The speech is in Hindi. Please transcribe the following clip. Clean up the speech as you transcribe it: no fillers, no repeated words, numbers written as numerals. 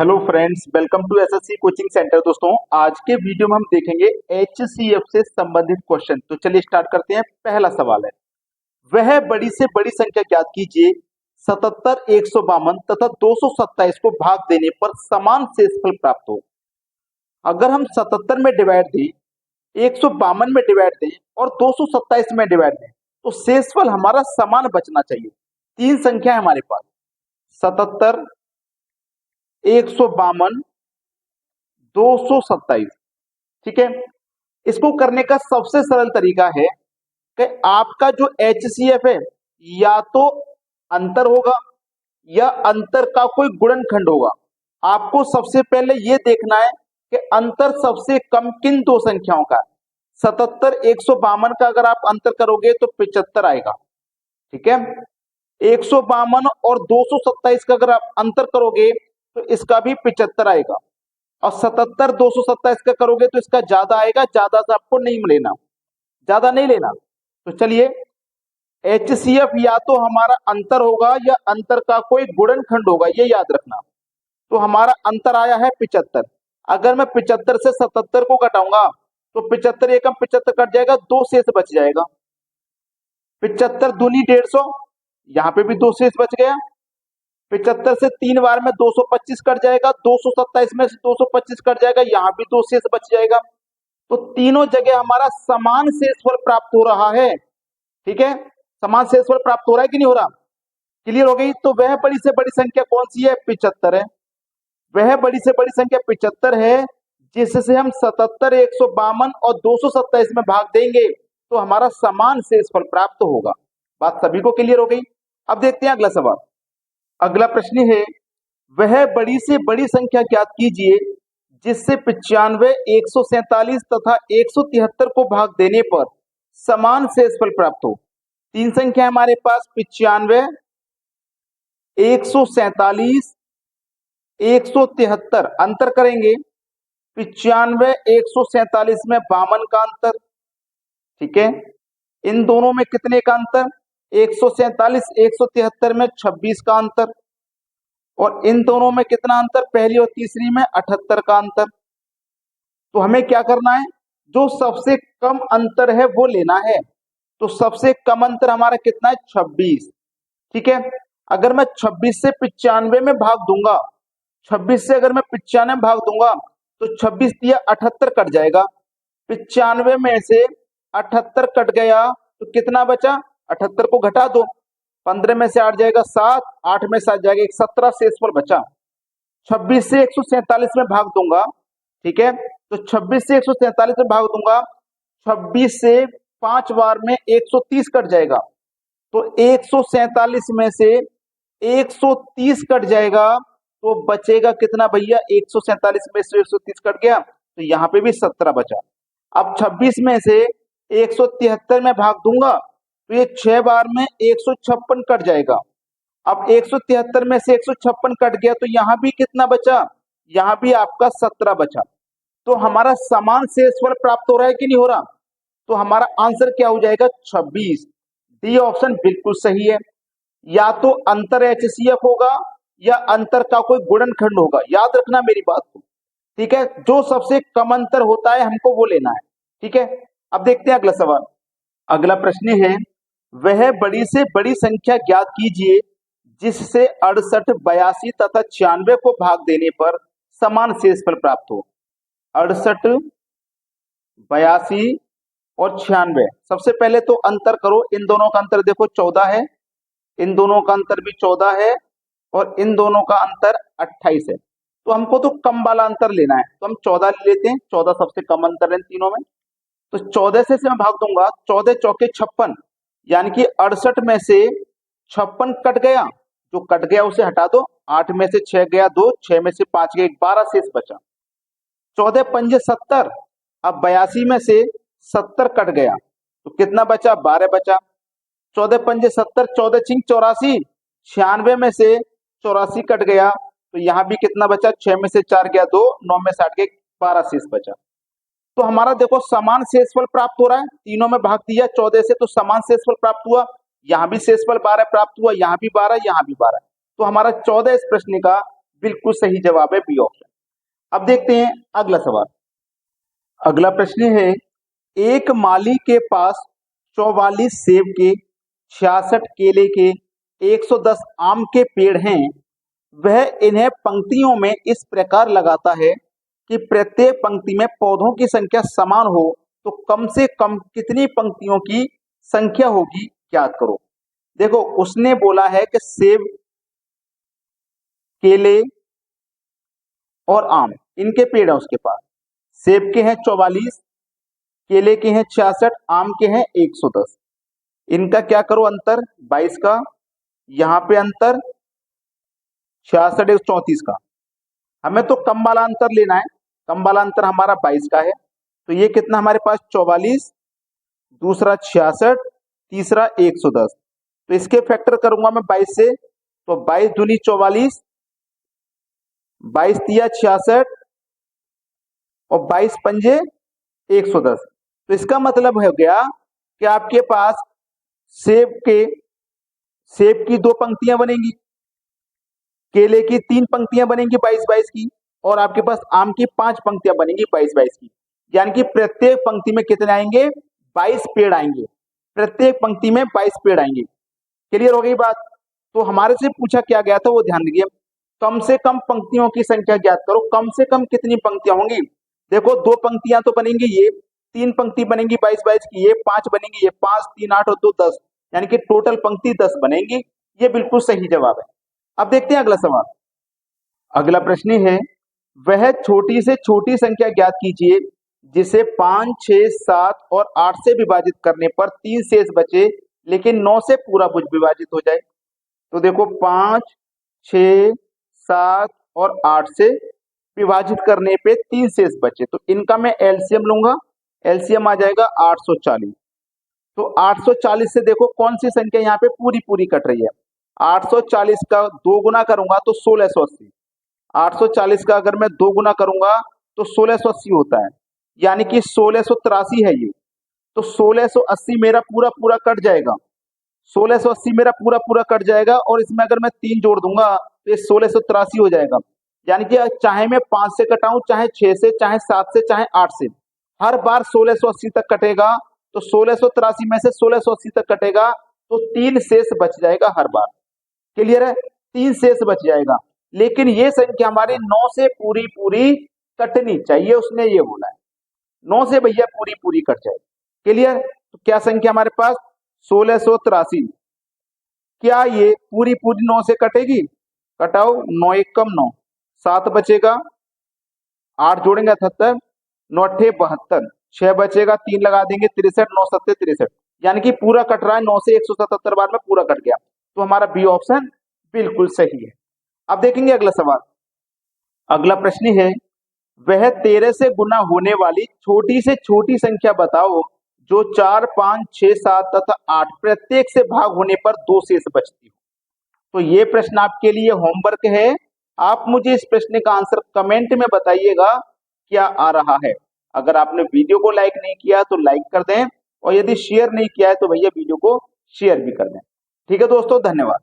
Hello friends, welcome to SSC coaching centre. दोस्तों, आज के वीडियो में हम देखेंगे एचसीएफ से संबंधित क्वेश्चन। तो चलिए स्टार्ट करते हैं। पहला सवाल है, वह बड़ी से बड़ी संख्या ज्ञात कीजिए 77, 152 तथा 227 को भाग देने पर समान शेषफल प्राप्त हो। अगर हम 77 में डिवाइड दें, 152 में डिवाइड दें और 227 में डिवाइड दें तो शेषफल हमारा समान बचना चाहिए। तीन संख्या है हमारे पास, 77, 152, 227। ठीक है, इसको करने का सबसे सरल तरीका है कि आपका जो एचसीएफ है या तो अंतर होगा या अंतर का कोई गुणनखंड होगा। आपको सबसे पहले यह देखना है कि अंतर सबसे कम किन दो संख्याओं का है। 77, 152 का अगर आप अंतर करोगे तो 75 आएगा। ठीक है, 152 और 227 का अगर आप अंतर करोगे तो इसका भी 75 आएगा। और 77, 227 का करोगे तो इसका ज्यादा आएगा। ज्यादा से आपको नहीं लेना, ज्यादा नहीं लेना। तो चलिए, एचसीएफ या तो हमारा अंतर होगा या अंतर का कोई गुणनखंड होगा, ये याद रखना। तो हमारा अंतर आया है 75। अगर मैं 75 से 77 को घटाऊंगा तो 75 एकम 75 कट जाएगा, दो शेष बच जाएगा। 75 दूनी 150, यहाँ पे भी दो शेष बच गया। 75 से तीन बार में 225 कट जाएगा, 227 में से 225 कट जाएगा, यहाँ भी दो शेष बच जाएगा। तो तीनों जगह हमारा समान शेषफल प्राप्त हो रहा है। ठीक है, समान शेषफल प्राप्त हो रहा है कि नहीं हो रहा? क्लियर हो गई? तो वह बड़ी से बड़ी संख्या कौन सी है? 75 है। वह बड़ी से बड़ी संख्या 75 है, जिससे हम 77, 152 और 227 में भाग देंगे तो हमारा समान शेषफल प्राप्त होगा। बात सभी को क्लियर हो गई? अब देखते हैं अगला सवाल। अगला प्रश्न है, वह बड़ी से बड़ी संख्या ज्ञात कीजिए जिससे 95, 147 तथा 173 को भाग देने पर समान शेषफल प्राप्त हो। तीन संख्या हमारे पास, 95, 147, 173। अंतर करेंगे, 95, 147 में 52 का अंतर। ठीक है, इन दोनों में कितने का अंतर? 147, 173 में 26 का अंतर। और इन दोनों में कितना अंतर? पहली और तीसरी में 78 का अंतर। तो हमें क्या करना है? जो सबसे कम अंतर है वो लेना है। तो सबसे कम अंतर हमारा कितना है? 26। ठीक है, अगर मैं 26 से 95 में भाग दूंगा, 26 से अगर मैं 95 में भाग दूंगा तो 26 दिया 78 कट जाएगा। 95 में से 78 कट गया तो कितना बचा? 78 को घटा दो, 15 में से 8 जाएगा 7, 8 में 7 जाएगा 1, 17 शेषफल बचा। 26 से 147 में भाग दूंगा। ठीक है, तो 26 से 147 में भाग दूंगा, 26 से 5 बार में 130 कट जाएगा। तो 147 में से 130 कट जाएगा तो बचेगा कितना भैया? 147 में से 130 कट गया तो यहाँ पे भी 17 बचा। अब 26 में से 173 में भाग दूंगा तो ये 6 बार में 156 कट जाएगा। अब 173 में से 156 कट गया तो यहाँ भी कितना बचा? यहाँ भी आपका 17 बचा। तो हमारा समान शेषफल प्राप्त हो रहा है कि नहीं हो रहा? तो हमारा आंसर क्या हो जाएगा? 26। डी ऑप्शन बिल्कुल सही है। या तो अंतर एचसीएफ होगा या अंतर का कोई गुणनखंड होगा। याद रखना मेरी बात को। ठीक है, जो सबसे कम अंतर होता है हमको वो लेना है। ठीक है, अब देखते हैं अगला सवाल। अगला प्रश्न है, वह बड़ी से बड़ी संख्या ज्ञात कीजिए जिससे 68, 82 तथा 96 को भाग देने पर समान शेषफल प्राप्त हो। 68, 82 और 96। सबसे पहले तो अंतर करो, इन दोनों का अंतर देखो 14 है, इन दोनों का अंतर भी 14 है और इन दोनों का अंतर 28 है। तो हमको तो कम वाला अंतर लेना है, तो हम 14 ले लेते हैं। 14 सबसे कम अंतर है इन तीनों में। तो 14 से मैं भाग दूंगा, 14 चौके 56, यानी कि 68 में से 56 कट गया, जो कट गया उसे हटा दो। 8 में से 6 गया 2, 6 में से 5 गया 12 शेष बचा। 14 पंजे 70। अब 82 में से 70 कट गया तो कितना बचा? 12 बचा। 14 पंजे 70, 14 छिंग 84। 96 में से 84 कट गया तो यहाँ भी कितना बचा? 6 में से 4 गया 2, 9 में से 8 गया 12 शेष बचा। तो हमारा देखो समान शेषफल प्राप्त हो रहा है। तीनों में भाग दिया 14 से तो समान शेषफल प्राप्त हुआ। यहाँ भी शेषफल 12 प्राप्त हुआ, यहाँ भी 12, यहाँ भी 12। तो हमारा 14 इस प्रश्न का बिल्कुल सही जवाब है बी ऑप्शन। अब देखते हैं अगला सवाल। अगला प्रश्न है, एक माली के पास 44 सेब के, 66 केले के, 110 आम के पेड़ हैं। वह इन्हें पंक्तियों में इस प्रकार लगाता है कि प्रत्येक पंक्ति में पौधों की संख्या समान हो, तो कम से कम कितनी पंक्तियों की संख्या होगी ज्ञात करो। देखो उसने बोला है कि सेब, केले और आम इनके पेड़ है उसके पास। सेब के हैं 44, केले के हैं 66, आम के हैं 110। इनका क्या करो अंतर 22 का, यहाँ पे अंतर 66 एक 34 का। हमें तो कम वाला अंतर लेना है, कम वाला अंतर हमारा 22 का है। तो ये कितना हमारे पास 44, दूसरा 66, तीसरा 110। तो इसके फैक्टर करूंगा मैं 22 से, तो 22 दूनी 44, 22 तिया 66 और 22 पंजे 110। तो इसका मतलब हो गया कि आपके पास सेब की 2 पंक्तियां बनेंगी, केले की 3 पंक्तियां बनेंगी 22-22 की, और आपके पास आम की 5 पंक्तियां बनेंगी 22-22 की। यानी कि प्रत्येक पंक्ति में कितने आएंगे 22 पेड़ आएंगे, प्रत्येक पंक्ति में 22 पेड़ आएंगे। क्लियर हो गई बात। तो हमारे से पूछा क्या गया था वो ध्यान दीजिए, कम से कम पंक्तियों की संख्या ज्ञात करो। कम से कम कितनी पंक्तियां होंगी, देखो 2 पंक्तियां तो बनेंगी, ये 3 पंक्ति बनेंगी 22-22 की, ये 5 बनेंगी, ये 5 3 8 और 2 10, यानी कि टोटल पंक्ति 10 बनेंगी। ये बिल्कुल सही जवाब है। अब देखते हैं अगला सवाल। अगला प्रश्न है, वह छोटी से छोटी संख्या ज्ञात कीजिए जिसे 5, 6, 7 और 8 से विभाजित करने पर 3 शेष बचे, लेकिन 9 से पूरा भुज विभाजित हो जाए। तो देखो 5, 6, 7 और 8 से विभाजित करने पे 3 शेष बचे, तो इनका मैं एलसीएम लूंगा। एलसीएम आ जाएगा 840। तो 840 से देखो कौन सी संख्या यहाँ पे पूरी पूरी कट रही है। 840 का 2 गुना करूंगा तो 1680। 840 का अगर मैं 2 गुना करूंगा तो 1680 होता है, यानी कि 1683 है ये। तो 1680 मेरा पूरा पूरा कट जाएगा, 1680 मेरा पूरा पूरा कट जाएगा, और इसमें अगर मैं 3 जोड़ दूंगा तो ये 1683 हो जाएगा। यानी कि चाहे मैं 5 से कटाऊं, चाहे 6 से, चाहे 7 से, चाहे 8 से, हर बार 1680 तक कटेगा। तो 1683 में से 1680 तक कटेगा तो 3 शेष बच जाएगा हर बार। क्लियर है, 3 शेष बच जाएगा। लेकिन ये संख्या हमारी 9 से पूरी पूरी कटनी चाहिए, उसने ये बोला है 9 से भैया पूरी पूरी कट जाए। क्लियर। तो क्या संख्या हमारे पास 1683, क्या ये पूरी पूरी 9 से कटेगी? कटाओ, 9 एक कम 9, 7 बचेगा, 8 जोड़ेंगे 78, 9 अट्ठे 72, 6 बचेगा, 3 लगा देंगे 63, 9 सत्ते 63, यानी कि पूरा कट रहा है 9 से 177 बार में पूरा कट गया। तो हमारा बी ऑप्शन बिल्कुल सही है। अब देखेंगे अगला सवाल। अगला प्रश्न है, वह 13 से गुना होने वाली छोटी से छोटी संख्या बताओ जो 4, 5, 6, 7 तथा 8 प्रत्येक से भाग होने पर 2 शेष बचती हो। तो ये प्रश्न आपके लिए होमवर्क है। आप मुझे इस प्रश्न का आंसर कमेंट में बताइएगा क्या आ रहा है। अगर आपने वीडियो को लाइक नहीं किया तो लाइक कर दें, और यदि शेयर नहीं किया है तो भैया वीडियो को शेयर भी कर दें। ठीक है दोस्तों, धन्यवाद।